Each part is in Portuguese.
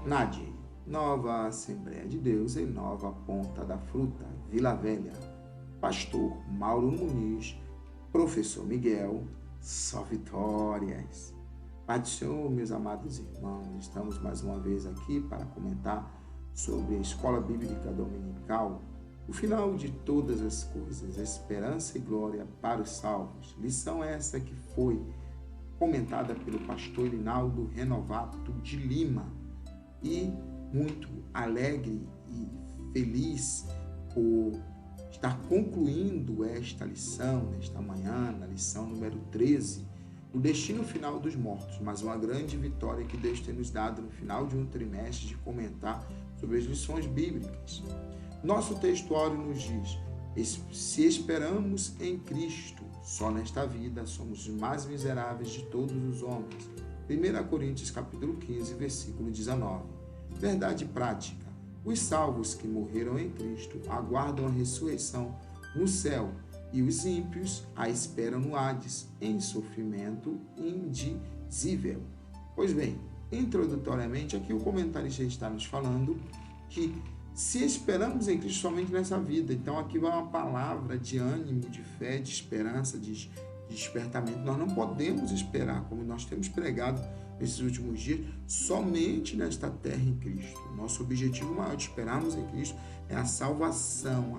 NAD, Nova Assembleia de Deus em Nova Ponta da Fruta, Vila Velha. Pastor Mauro Muniz, Professor Miguel, só vitórias. Pai do Senhor, meus amados irmãos, estamos mais uma vez aqui para comentar sobre a Escola Bíblica Dominical, o final de todas as coisas, esperança e glória para os salvos. Lição essa que foi comentada pelo pastor Linaldo Renovato de Lima, e muito alegre e feliz por estar concluindo esta lição, nesta manhã, na lição número 13, o destino final dos mortos, mas uma grande vitória que Deus tem nos dado no final de um trimestre de comentar sobre as lições bíblicas. Nosso textuário nos diz: se esperamos em Cristo, só nesta vida somos os mais miseráveis de todos os homens. 1 Coríntios capítulo 15, versículo 19. Verdade prática: os salvos que morreram em Cristo aguardam a ressurreição no céu, e os ímpios a esperam no Hades, em sofrimento indizível. Pois bem, introdutoriamente, aqui o comentarista está nos falando que se esperamos em Cristo somente nessa vida, então aqui vai uma palavra de ânimo, de fé, de esperança, de despertamento. Nós não podemos esperar, como nós temos pregado nesses últimos dias, somente nesta terra em Cristo. Nosso objetivo maior de esperarmos em Cristo é a salvação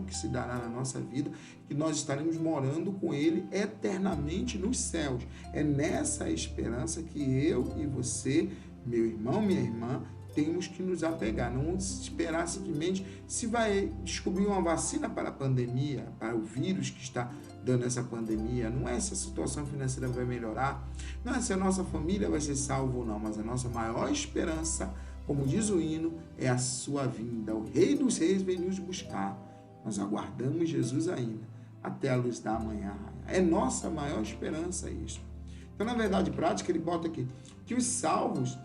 que se dará na nossa vida, que nós estaremos morando com Ele eternamente nos céus. É nessa esperança que eu e você, meu irmão, minha irmã, temos que nos apegar, não esperar simplesmente se vai descobrir uma vacina para a pandemia, para o vírus que está dando essa pandemia. Não é se a situação financeira vai melhorar, não é se a nossa família vai ser salva ou não, mas a nossa maior esperança, como diz o hino, é a sua vinda. O Rei dos Reis vem nos buscar. Nós aguardamos Jesus ainda, até a luz da manhã. É nossa maior esperança isso. Então, na verdade prática, ele bota aqui que os salvos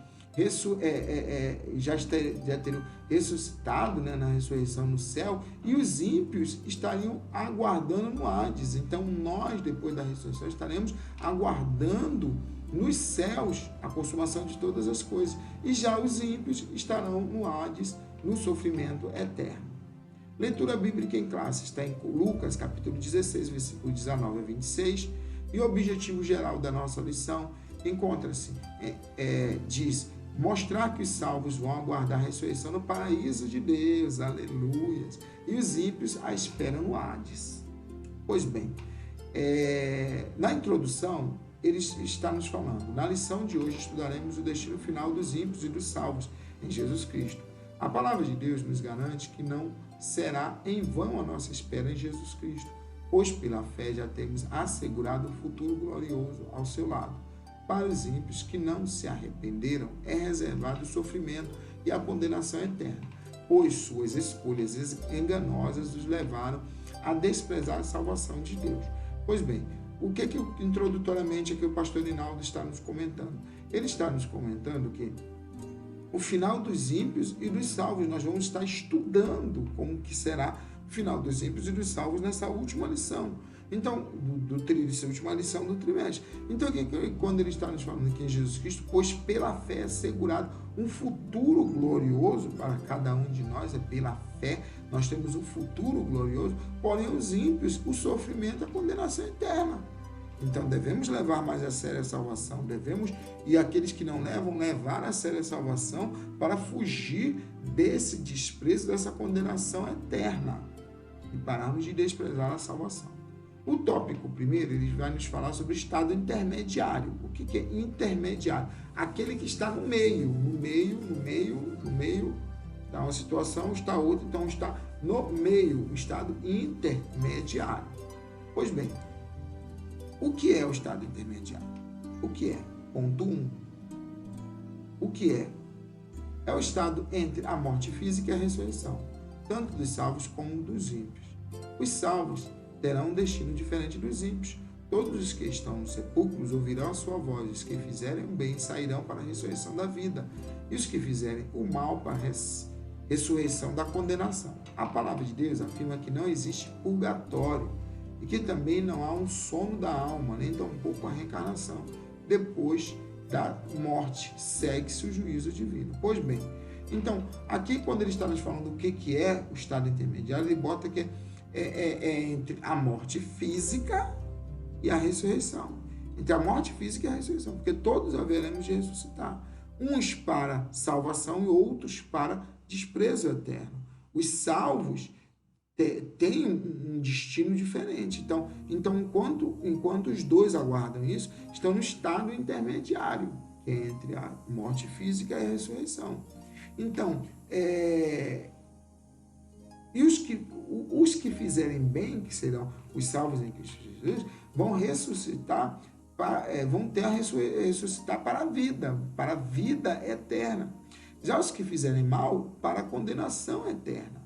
já teriam ressuscitado, né, na ressurreição no céu, e os ímpios estariam aguardando no Hades. Então nós, depois da ressurreição, estaremos aguardando nos céus a consumação de todas as coisas, e já os ímpios estarão no Hades, no sofrimento eterno. Leitura bíblica em classe está em Lucas capítulo 16, versículo 19 a 26, e o objetivo geral da nossa lição encontra-se, diz: mostrar que os salvos vão aguardar a ressurreição no paraíso de Deus, aleluias, e os ímpios a esperam no Hades. Pois bem, na introdução, ele está nos falando: na lição de hoje estudaremos o destino final dos ímpios e dos salvos em Jesus Cristo. A palavra de Deus nos garante que não será em vão a nossa espera em Jesus Cristo, pois pela fé já temos assegurado o futuro glorioso ao seu lado. Para os ímpios que não se arrependeram, é reservado o sofrimento e a condenação eterna, pois suas escolhas enganosas os levaram a desprezar a salvação de Deus. Pois bem, o que introdutoriamente aqui o pastor Linaldo está nos comentando? Ele está nos comentando que o final dos ímpios e dos salvos, nós vamos estar estudando como que será o final dos ímpios e dos salvos nessa última lição. Então, dessa última lição do trimestre. Então, quando ele está nos falando aqui em Jesus Cristo, pois pela fé é assegurado um futuro glorioso para cada um de nós, é pela fé, nós temos um futuro glorioso, porém os ímpios, o sofrimento, a condenação eterna. Então, devemos levar mais a sério a salvação, e aqueles que não levar a sério a salvação para fugir desse desprezo, dessa condenação eterna, e pararmos de desprezar a salvação. O tópico primeiro, ele vai nos falar sobre o estado intermediário. O que é intermediário? Aquele que está no meio. Está uma situação, está outra, então está no meio, o estado intermediário. Pois bem, o que é o estado intermediário? O que é? Ponto 1. O que é? É o estado entre a morte física e a ressurreição, tanto dos salvos como dos ímpios. Os salvos terão um destino diferente dos ímpios. Todos os que estão nos sepulcros ouvirão a sua voz. Os que fizerem o bem sairão para a ressurreição da vida, e os que fizerem o mal para a ressurreição da condenação. A palavra de Deus afirma que não existe purgatório e que também não há um sono da alma, nem tampouco a reencarnação depois da morte segue-se o juízo divino. Pois bem, então, aqui quando ele está nos falando o que é o estado intermediário, ele bota que é entre a morte física e a ressurreição. Entre a morte física e a ressurreição, porque todos haveremos de ressuscitar. Uns para salvação e outros para desprezo eterno. Os salvos têm um destino diferente. Então enquanto os dois aguardam isso, estão no estado intermediário, que é entre a morte física e a ressurreição. Então, e os que fizerem bem, que serão os salvos em Cristo Jesus, vão ressuscitar, vão ter a ressuscitar para a vida eterna. Já os que fizerem mal, para a condenação eterna.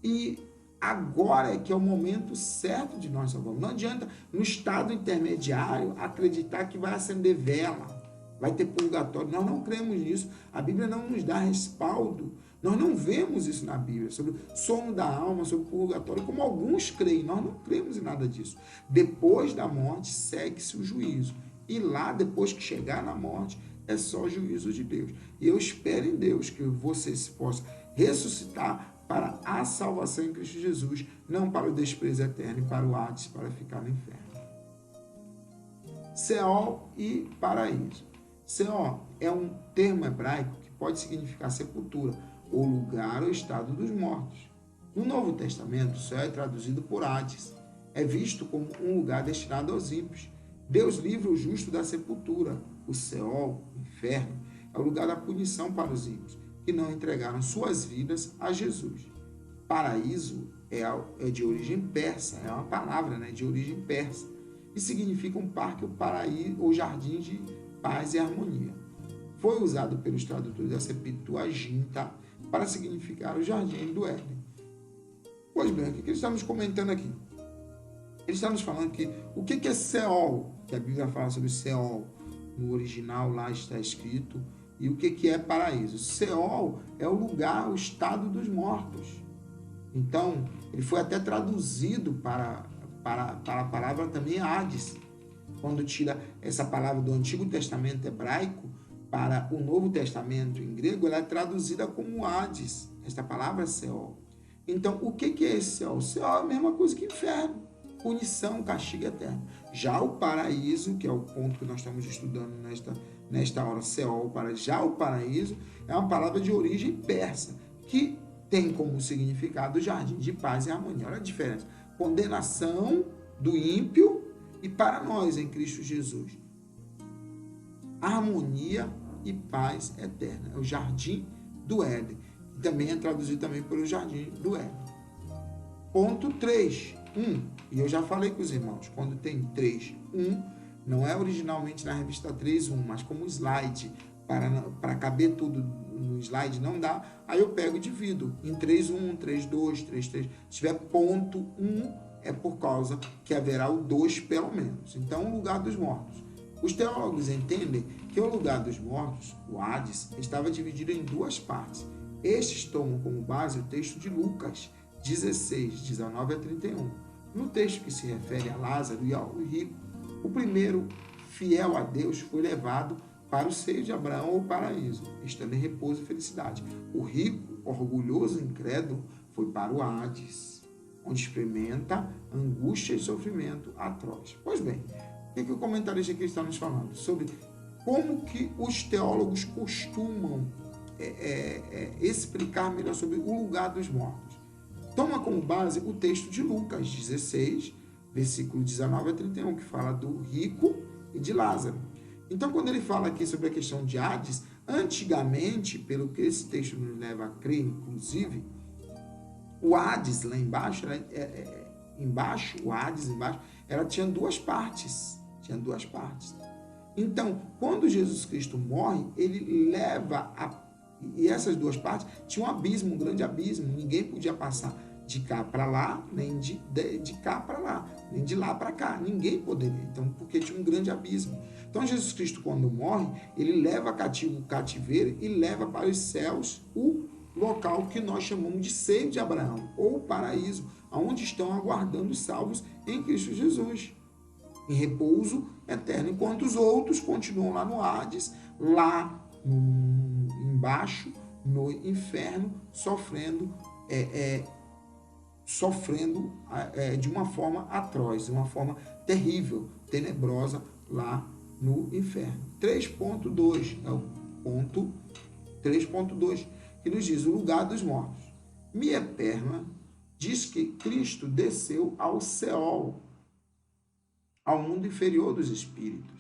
E agora é que é o momento certo de nós salvarmos. Não adianta, no estado intermediário, acreditar que vai acender vela, vai ter purgatório. Nós não cremos nisso. A Bíblia não nos dá respaldo. Nós não vemos isso na Bíblia, sobre o sono da alma, sobre o purgatório, como alguns creem. Nós não cremos em nada disso. Depois da morte, segue-se o juízo. E lá, depois que chegar na morte, é só o juízo de Deus. E eu espero em Deus que você se possa ressuscitar para a salvação em Cristo Jesus, não para o desprezo eterno e para o Hades, para ficar no inferno. Seol e paraíso. Seol é um termo hebraico que pode significar sepultura, ou lugar ou estado dos mortos. No Novo Testamento, o céu é traduzido por Hades. É visto como um lugar destinado aos ímpios. Deus livra o justo da sepultura. O Seol, o inferno, é o lugar da punição para os ímpios, que não entregaram suas vidas a Jesus. Paraíso é de origem persa, é uma palavra, de origem persa, e significa um parque ou paraíso ou jardim de paz e harmonia. Foi usado pelos tradutores da Septuaginta para significar o jardim do Éden. Pois bem, o que ele está nos comentando aqui? Ele está nos falando que o que é Seol, que a Bíblia fala sobre Seol, no original lá está escrito, e o que é paraíso. Seol é o lugar, o estado dos mortos. Então, ele foi até traduzido para a palavra também Hades. Quando tira essa palavra do Antigo Testamento hebraico para o Novo Testamento em grego, ela é traduzida como Hades. Esta palavra é Seol. Então, o que é esse Seol? Seol é a mesma coisa que inferno. Punição, castigo eterno. Já o paraíso, que é o ponto que nós estamos estudando nesta hora, Seol, já o paraíso, é uma palavra de origem persa, que tem como significado o jardim de paz e harmonia. Olha a diferença. Condenação do ímpio e para nós em Cristo Jesus. Harmonia e paz eterna. É o jardim do Éden. Que também é traduzido também pelo jardim do Éden. Ponto 3. E eu já falei com os irmãos, quando tem 3, não é originalmente na revista 3.1, mas como slide, para caber tudo no slide não dá, aí eu pego e divido em 3.1, 3.2, 3.3. Se tiver ponto 1, é por causa que haverá o 2 pelo menos. Então, o lugar dos mortos. Os teólogos entendem que o lugar dos mortos, o Hades, estava dividido em 2 partes. Estes tomam como base o texto de Lucas 16, 19 a 31. No texto que se refere a Lázaro e ao rico, o primeiro, fiel a Deus, foi levado para o seio de Abraão ou paraíso, estando em repouso e felicidade. O rico, orgulhoso e incrédulo, foi para o Hades, onde experimenta angústia e sofrimento atroz. Pois bem, o que o comentarista aqui está nos falando? Sobre como que os teólogos costumam explicar melhor sobre o lugar dos mortos. Toma como base o texto de Lucas 16, versículo 19 a 31, que fala do rico e de Lázaro. Então, quando ele fala aqui sobre a questão de Hades, antigamente, pelo que esse texto nos leva a crer, inclusive, o Hades lá embaixo, o Hades embaixo, ela tinha 2 partes. Então, quando Jesus Cristo morre, ele leva e essas 2 partes tinham um abismo, um grande abismo. Ninguém podia passar de cá para lá, nem de cá para lá, nem de lá para cá. Ninguém poderia. Então, porque tinha um grande abismo. Então, Jesus Cristo, quando morre, ele leva cativo o cativeiro e leva para os céus o local que nós chamamos de seio de Abraão, ou paraíso, onde estão aguardando os salvos em Cristo Jesus. em repouso eterno, enquanto os outros continuam lá no Hades, lá embaixo, no inferno, sofrendo de uma forma atroz, de uma forma terrível, tenebrosa, lá no inferno. 3.2 é o ponto 3.2, que nos diz o lugar dos mortos. Mia Perla diz que Cristo desceu ao Seol, ao mundo inferior dos espíritos,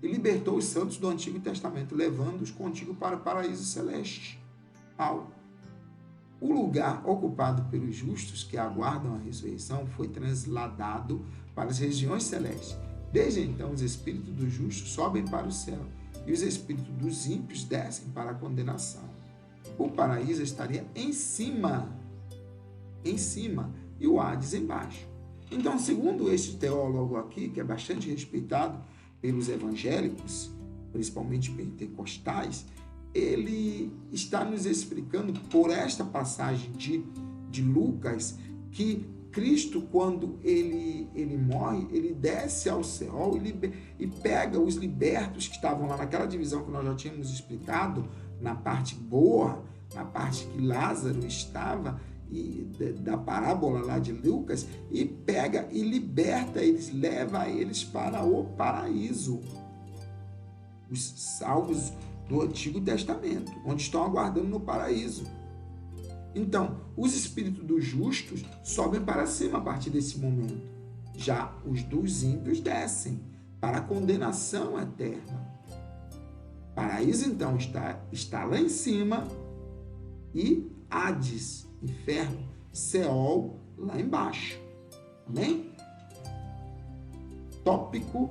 e libertou os santos do Antigo Testamento, levando-os contigo para o paraíso celeste. O lugar ocupado pelos justos que aguardam a ressurreição foi trasladado para as regiões celestes. Desde então, os espíritos dos justos sobem para o céu e os espíritos dos ímpios descem para a condenação. O paraíso estaria em cima, e o Hades embaixo. Então, segundo este teólogo aqui, que é bastante respeitado pelos evangélicos, principalmente pentecostais, ele está nos explicando por esta passagem de Lucas que Cristo, quando ele morre, ele desce ao céu e pega os libertos que estavam lá naquela divisão que nós já tínhamos explicado, na parte boa, na parte que Lázaro estava, da parábola lá de Lucas, e pega e liberta eles, leva eles para o paraíso. Os salvos do Antigo Testamento, onde estão aguardando no paraíso. Então, os espíritos dos justos sobem para cima a partir desse momento. Já os dos ímpios descem para a condenação eterna. O paraíso, então, está lá em cima e Hades, inferno, Seol, lá embaixo. Amém? Tópico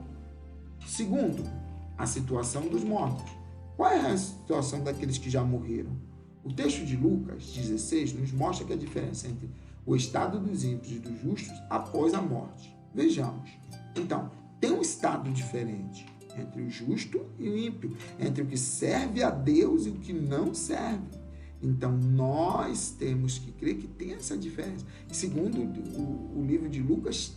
2, a situação dos mortos. Qual é a situação daqueles que já morreram? O texto de Lucas 16 nos mostra que a diferença entre o estado dos ímpios e dos justos após a morte. Vejamos. Então, tem um estado diferente entre o justo e o ímpio, entre o que serve a Deus e o que não serve. Então, nós temos que crer que tem essa diferença. Segundo o livro de Lucas,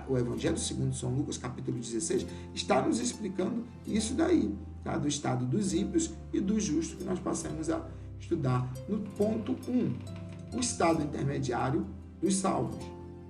o Evangelho segundo São Lucas, capítulo 16, está nos explicando isso daí, tá? Do estado dos ímpios e dos justos, que nós passamos a estudar. No ponto 1, o estado intermediário dos salvos.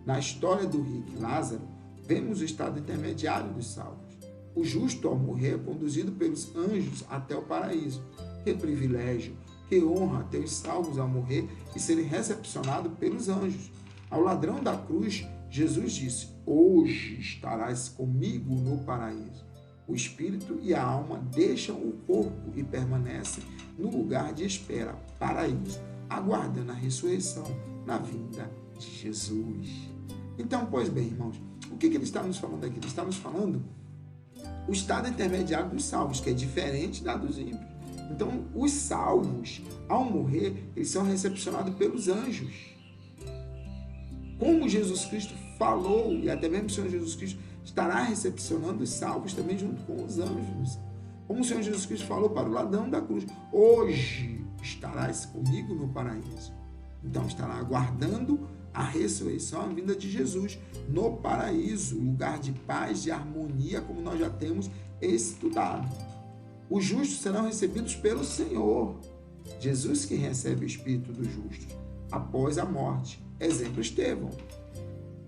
Na história do rico Lázaro, vemos o estado intermediário dos salvos. O justo, ao morrer, é conduzido pelos anjos até o paraíso. Que privilégio, que honra ter os salvos ao morrer e serem recepcionados pelos anjos. Ao ladrão da cruz, Jesus disse: hoje estarás comigo no paraíso. O espírito e a alma deixam o corpo e permanecem no lugar de espera, paraíso, aguardando a ressurreição na vinda de Jesus. Então, pois bem, irmãos, o que ele está nos falando aqui? Ele está nos falando o estado intermediário dos salvos, que é diferente da dos ímpios. Então, os salvos, ao morrer, eles são recepcionados pelos anjos. Como Jesus Cristo falou, e até mesmo o Senhor Jesus Cristo estará recepcionando os salvos também junto com os anjos. Como o Senhor Jesus Cristo falou para o ladrão da cruz: hoje estarás comigo no paraíso. Então, estará aguardando a ressurreição, a vinda de Jesus no paraíso, lugar de paz, de harmonia, como nós já temos estudado. Os justos serão recebidos pelo Senhor. Jesus que recebe o espírito dos justos após a morte. Exemplo, Estevão.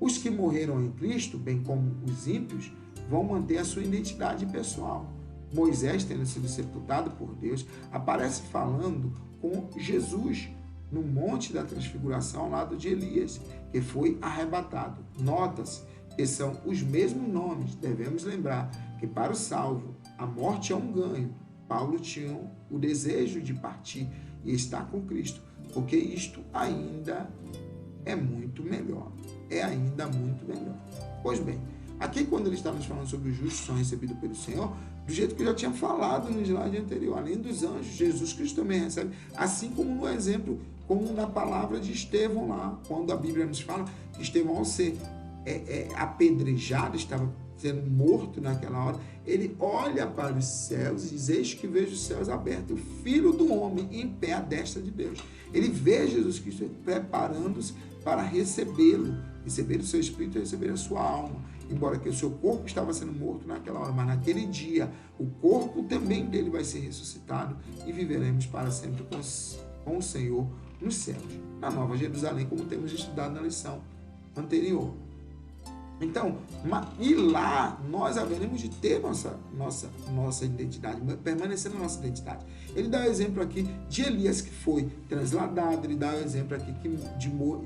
Os que morreram em Cristo, bem como os ímpios, vão manter a sua identidade pessoal. Moisés, tendo sido sepultado por Deus, aparece falando com Jesus no Monte da Transfiguração ao lado de Elias, que foi arrebatado. Nota-se que são os mesmos nomes. Devemos lembrar que para o salvo, a morte é um ganho. Paulo tinha o desejo de partir e estar com Cristo, porque isto ainda é muito melhor. É ainda muito melhor. Pois bem, aqui quando ele está nos falando sobre os justos que são recebidos pelo Senhor, do jeito que eu já tinha falado no slide anterior, além dos anjos, Jesus Cristo também recebe, assim como no exemplo, como na palavra de Estevão lá, quando a Bíblia nos fala que Estevão, ao ser apedrejado, estava sendo morto naquela hora, ele olha para os céus e diz: eis que vejo os céus abertos, o Filho do Homem em pé à destra de Deus. Ele vê Jesus Cristo preparando-se para recebê-lo, receber o seu espírito e receber a sua alma. embora que o seu corpo estava sendo morto naquela hora, mas naquele dia o corpo também dele vai ser ressuscitado e viveremos para sempre com o Senhor nos céus, na Nova Jerusalém, como temos estudado na lição anterior. Então, e lá nós haveremos de ter nossa identidade, permanecer na nossa identidade. Ele dá o exemplo aqui de Elias, que foi transladado. Ele dá o exemplo aqui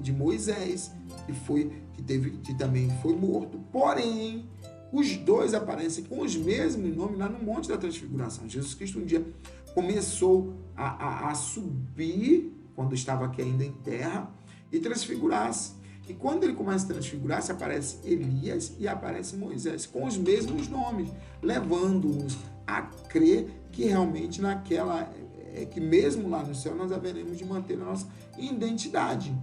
de Moisés, que também foi morto. Porém, os dois aparecem com os mesmos nomes lá no Monte da Transfiguração. Jesus Cristo um dia começou a subir, quando estava aqui ainda em terra, e transfigurar-se. E quando ele começa a transfigurar-se, aparece Elias e aparece Moisés, com os mesmos nomes, levando-nos a crer que realmente que mesmo lá no céu nós haveremos de manter a nossa identidade.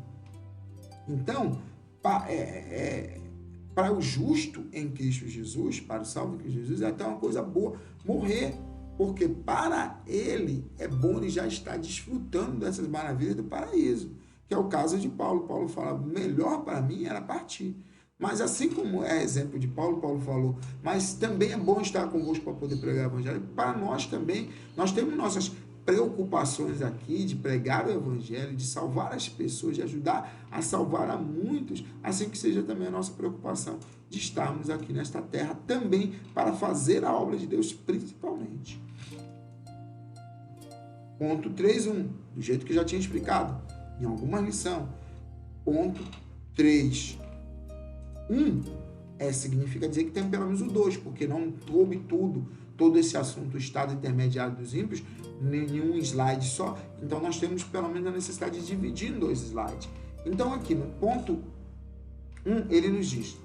Então, para o justo em Cristo Jesus, para o salvo em Cristo Jesus, é até uma coisa boa morrer, porque para ele é bom ele já estar desfrutando dessas maravilhas do paraíso, que é o caso de Paulo. Paulo fala, melhor para mim era partir. Mas assim como é exemplo de Paulo, Paulo falou, mas também é bom estar convosco para poder pregar o evangelho. Para nós também, nós temos nossas preocupações aqui de pregar o evangelho, de salvar as pessoas, de ajudar a salvar a muitos, assim que seja também a nossa preocupação de estarmos aqui nesta terra também para fazer a obra de Deus principalmente. Ponto 3.1, do jeito que já tinha explicado em alguma lição. Ponto 3.1 significa dizer que tem pelo menos o 2, porque não coube todo esse assunto, o estado intermediário dos ímpios, nenhum slide só. Então nós temos pelo menos a necessidade de dividir em 2 slides. Então aqui no ponto 1, ele nos diz,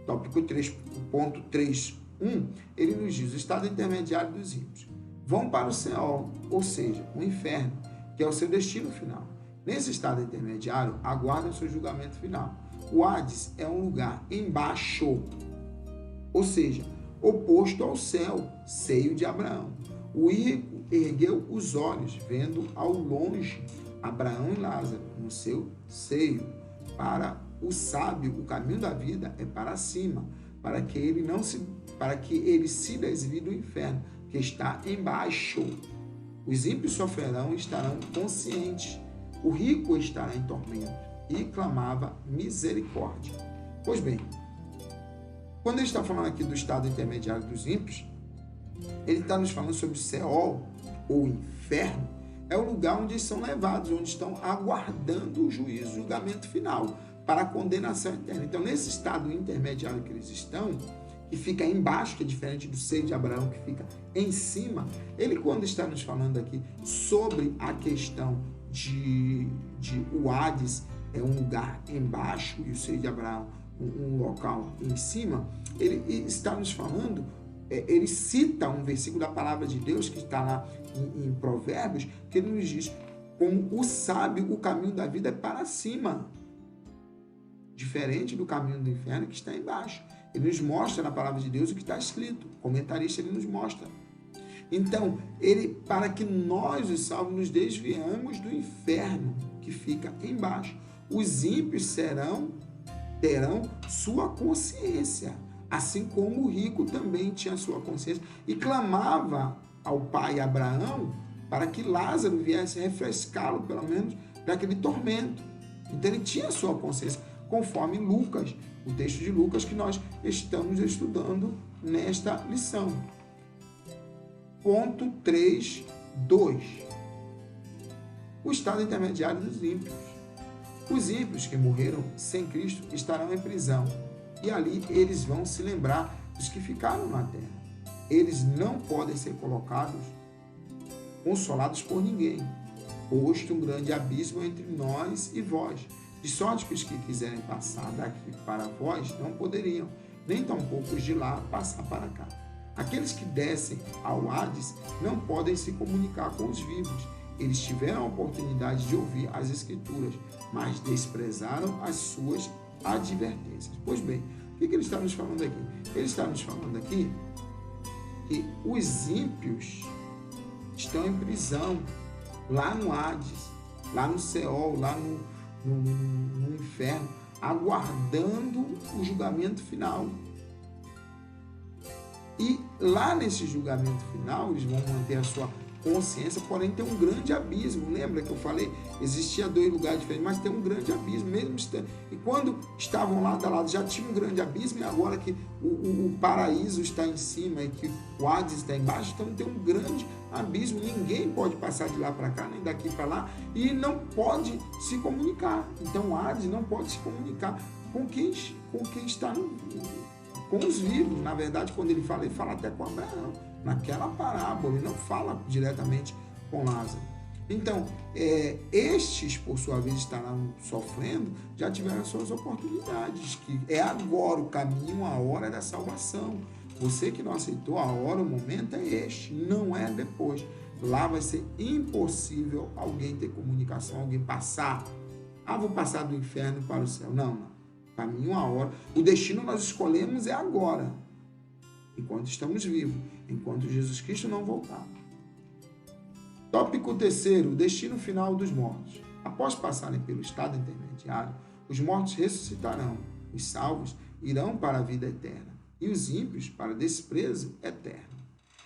tópico 3, ponto 3.1, ele nos diz o estado intermediário dos ímpios. Vão para o Seol, ou seja, o inferno, que é o seu destino final. Nesse estado intermediário, aguardam seu julgamento final. O Hades é um lugar embaixo, ou seja, oposto ao céu, seio de Abraão. O rico ergueu os olhos, vendo ao longe Abraão e Lázaro no seu seio. Para o sábio, o caminho da vida é para cima, para que ele se desvie do inferno, que está embaixo. Os ímpios sofrerão e estarão conscientes. O rico estará em tormento e clamava misericórdia. Pois bem, quando ele está falando aqui do estado intermediário dos ímpios, ele está nos falando sobre o Seol, ou inferno, é o lugar onde são levados, onde estão aguardando o juízo, o julgamento final, para a condenação eterna. Então, nesse estado intermediário que eles estão, que fica embaixo, que é diferente do seio de Abraão, que fica em cima, ele, quando está nos falando aqui sobre a questão de o Hades é um lugar embaixo e o seio de Abraão um local em cima, ele está nos falando, ele cita um versículo da palavra de Deus que está lá em Provérbios, que ele nos diz, como o sábio, o caminho da vida é para cima, diferente do caminho do inferno que está embaixo. Ele nos mostra na palavra de Deus o que está escrito, o comentarista ele nos mostra. Então, para que nós, os salvos, nos desviamos do inferno que fica embaixo. Os ímpios terão sua consciência, assim como o rico também tinha sua consciência e clamava ao pai Abraão para que Lázaro viesse refrescá-lo, pelo menos, daquele tormento. Então, ele tinha sua consciência, conforme Lucas, o texto de Lucas que nós estamos estudando nesta lição. Ponto 3.2. O estado intermediário dos ímpios. Os ímpios que morreram sem Cristo estarão em prisão, e ali eles vão se lembrar dos que ficaram na terra. Eles não podem ser consolados por ninguém, posto um grande abismo entre nós e vós, de sorte que os que quiserem passar daqui para vós não poderiam, nem tampouco os de lá passar para cá. Aqueles que descem ao Hades não podem se comunicar com os vivos. Eles tiveram a oportunidade de ouvir as Escrituras, mas desprezaram as suas advertências. Pois bem, o que ele está nos falando aqui? Ele está nos falando aqui que os ímpios estão em prisão, lá no Hades, lá no Seol, lá no inferno, aguardando o julgamento final. E lá nesse julgamento final, eles vão manter a sua consciência, porém tem um grande abismo. Lembra que eu falei? Existia 2 lugares diferentes, mas tem um grande abismo. E quando estavam lado a lado, já tinha um grande abismo, e agora que o paraíso está em cima e que o Hades está embaixo, então tem um grande abismo. Ninguém pode passar de lá para cá, nem daqui para lá, e não pode se comunicar. Então o Hades não pode se comunicar com quem está com os vivos. Na verdade, quando ele fala até com Abraão, naquela parábola, ele não fala diretamente com Lázaro. Então, estes, por sua vez, estarão sofrendo, já tiveram as suas oportunidades, que é agora o caminho, a hora da salvação. Você que não aceitou, a hora, o momento é este, não é depois. Lá vai ser impossível alguém ter comunicação, alguém passar. Vou passar do inferno para o céu. Não. Caminho, a hora. O destino nós escolhemos é agora, enquanto estamos vivos, enquanto Jesus Cristo não voltar. Tópico 3º, o destino final dos mortos. Após passarem pelo estado intermediário, os mortos ressuscitarão, os salvos irão para a vida eterna e os ímpios para desprezo eterno.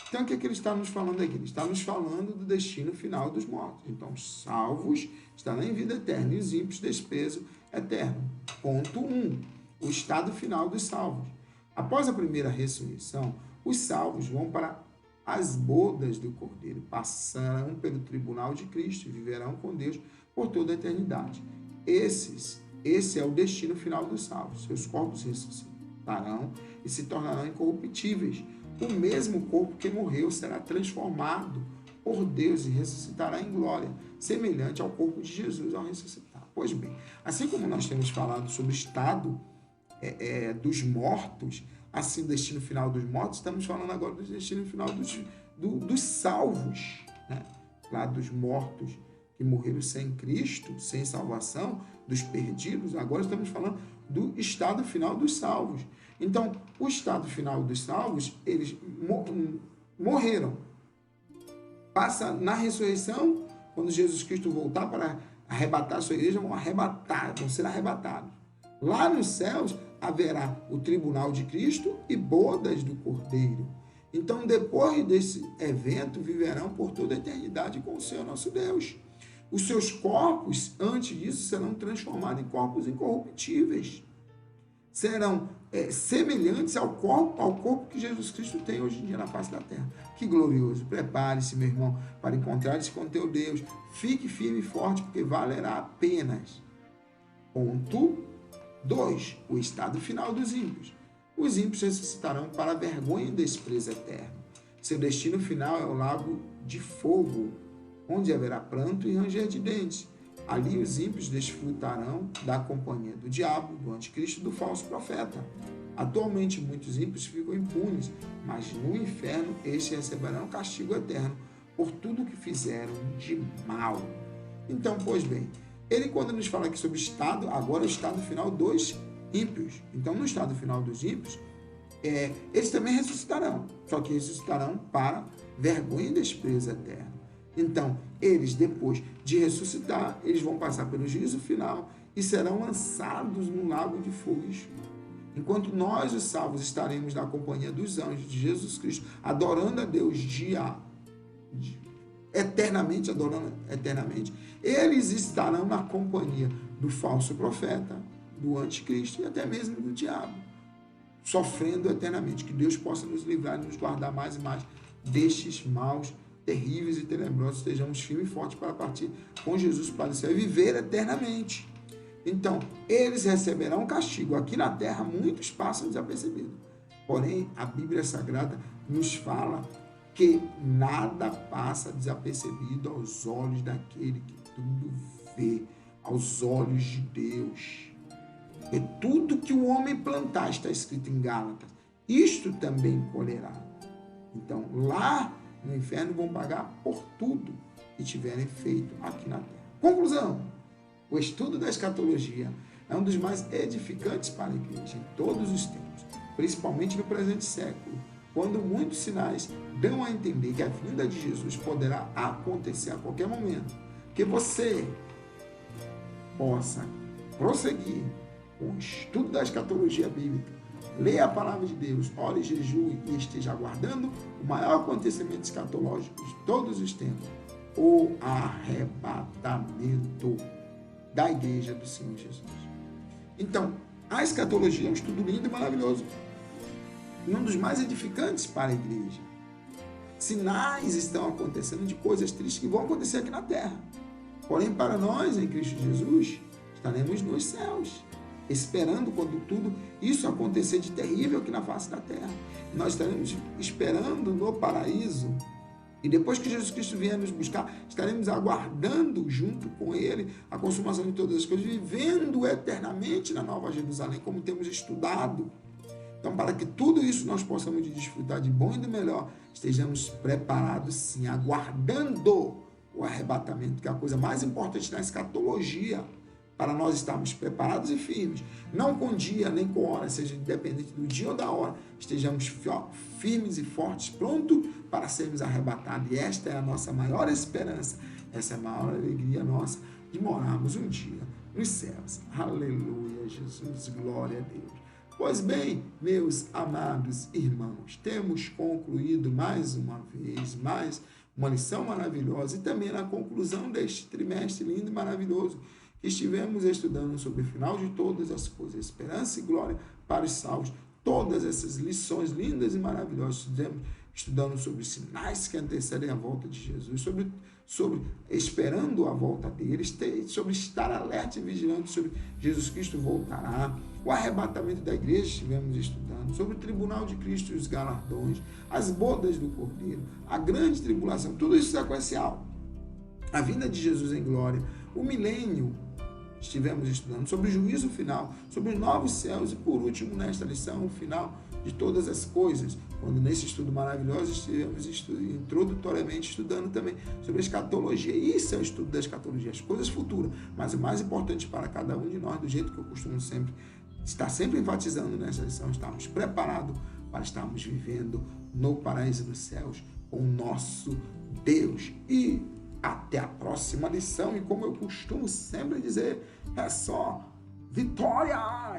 Então, o que ele está nos falando aqui? Ele está nos falando do destino final dos mortos. Então, os salvos estarão em vida eterna e os ímpios desprezo eterno. Ponto 1. O estado final dos salvos. Após a primeira ressurreição, os salvos vão para as bodas do Cordeiro, passarão pelo tribunal de Cristo e viverão com Deus por toda a eternidade. Esse é o destino final dos salvos. Seus corpos ressuscitarão e se tornarão incorruptíveis. O mesmo corpo que morreu será transformado por Deus e ressuscitará em glória, semelhante ao corpo de Jesus ao ressuscitar. Pois bem, assim como nós temos falado sobre o estado dos mortos, assim, o destino final dos mortos, estamos falando agora do destino final dos salvos, né? Lá dos mortos que morreram sem Cristo, sem salvação, dos perdidos. Agora estamos falando do estado final dos salvos. Então, o estado final dos salvos, eles morreram. Passa na ressurreição, quando Jesus Cristo voltar para arrebatar a sua igreja, vão ser arrebatados. Lá nos céus haverá o tribunal de Cristo e bodas do Cordeiro. Então, depois desse evento, viverão por toda a eternidade com o Senhor nosso Deus. Os seus corpos, antes disso, serão transformados em corpos incorruptíveis. Serão semelhantes ao corpo que Jesus Cristo tem hoje em dia na face da terra. Que glorioso! Prepare-se, meu irmão, para encontrar-se com teu Deus. Fique firme e forte, porque valerá a pena. Ponto 2. O estado final dos ímpios. Os ímpios ressuscitarão para a vergonha e desprezo eterno. Seu destino final é o lago de fogo, onde haverá pranto e ranger de dentes. Ali os ímpios desfrutarão da companhia do diabo, do anticristo e do falso profeta. Atualmente muitos ímpios ficam impunes, mas no inferno estes receberão castigo eterno por tudo que fizeram de mal. Então, pois bem, ele quando nos fala aqui sobre o estado, agora é o estado final dos ímpios. Então, no estado final dos ímpios, eles também ressuscitarão, só que ressuscitarão para vergonha e desprezo eterno. Então, eles, depois de ressuscitar, eles vão passar pelo juízo final e serão lançados no lago de fogo e enxofre. Enquanto nós, os salvos, estaremos na companhia dos anjos de Jesus Cristo, adorando a Deus eternamente, adorando eternamente, eles estarão na companhia do falso profeta, do anticristo e até mesmo do diabo, sofrendo eternamente. Que Deus possa nos livrar e nos guardar mais e mais destes maus terríveis e tenebrosos, estejamos firmes e fortes para partir com Jesus para o céu e viver eternamente. Então, eles receberão castigo. Aqui na terra, muitos passam desapercebidos. Porém, a Bíblia Sagrada nos fala que nada passa desapercebido aos olhos daquele que tudo vê, aos olhos de Deus. E tudo que o homem plantar, está escrito em Gálatas, isto também colherá. Então, lá no inferno vão pagar por tudo que tiverem feito aqui na terra. Conclusão: o estudo da escatologia é um dos mais edificantes para a igreja em todos os tempos, principalmente no presente século, quando muitos sinais dão a entender que a vinda de Jesus poderá acontecer a qualquer momento. Que você possa prosseguir com o estudo da escatologia bíblica, leia a palavra de Deus, ore, jejue e esteja aguardando o maior acontecimento escatológico de todos os tempos, o arrebatamento da igreja do Senhor Jesus. Então, a escatologia é um estudo lindo e maravilhoso, e um dos mais edificantes para a igreja. Sinais estão acontecendo de coisas tristes que vão acontecer aqui na terra. Porém, para nós, em Cristo Jesus, estaremos nos céus, esperando quando tudo isso acontecer de terrível aqui na face da terra. Nós estaremos esperando no paraíso. E depois que Jesus Cristo vier nos buscar, estaremos aguardando junto com Ele a consumação de todas as coisas, vivendo eternamente na Nova Jerusalém, como temos estudado. Então, para que tudo isso nós possamos desfrutar de bom e do melhor, estejamos preparados sim, aguardando o arrebatamento, que é a coisa mais importante na escatologia, para nós estarmos preparados e firmes, não com dia nem com hora, seja independente do dia ou da hora, estejamos firmes e fortes, prontos para sermos arrebatados. E esta é a nossa maior esperança, essa é a maior alegria nossa, de morarmos um dia nos céus. Aleluia, Jesus, glória a Deus. Pois bem, meus amados irmãos, temos concluído mais uma vez, mais uma lição maravilhosa, e também na conclusão deste trimestre lindo e maravilhoso, que estivemos estudando sobre o final de todas as coisas, esperança e glória para os salvos. Todas essas lições lindas e maravilhosas, estivemos estudando sobre os sinais que antecedem a volta de Jesus, sobre esperando a volta dele, sobre estar alerta e vigilante, sobre Jesus Cristo voltará, o arrebatamento da igreja estivemos estudando, sobre o tribunal de Cristo e os galardões, as bodas do Cordeiro, a grande tribulação, tudo isso sequencial, a vinda de Jesus em glória, o milênio, estivemos estudando sobre o juízo final, sobre os novos céus e, por último, nesta lição, o final de todas as coisas, quando nesse estudo maravilhoso estivemos introdutoriamente estudando também sobre a escatologia. Isso é o estudo da escatologia, as coisas futuras, mas o mais importante para cada um de nós, do jeito que eu costumo estar sempre enfatizando nessa lição, estarmos preparados para estarmos vivendo no paraíso dos céus com o nosso Deus. E até a próxima lição, e como eu costumo sempre dizer, é só vitória!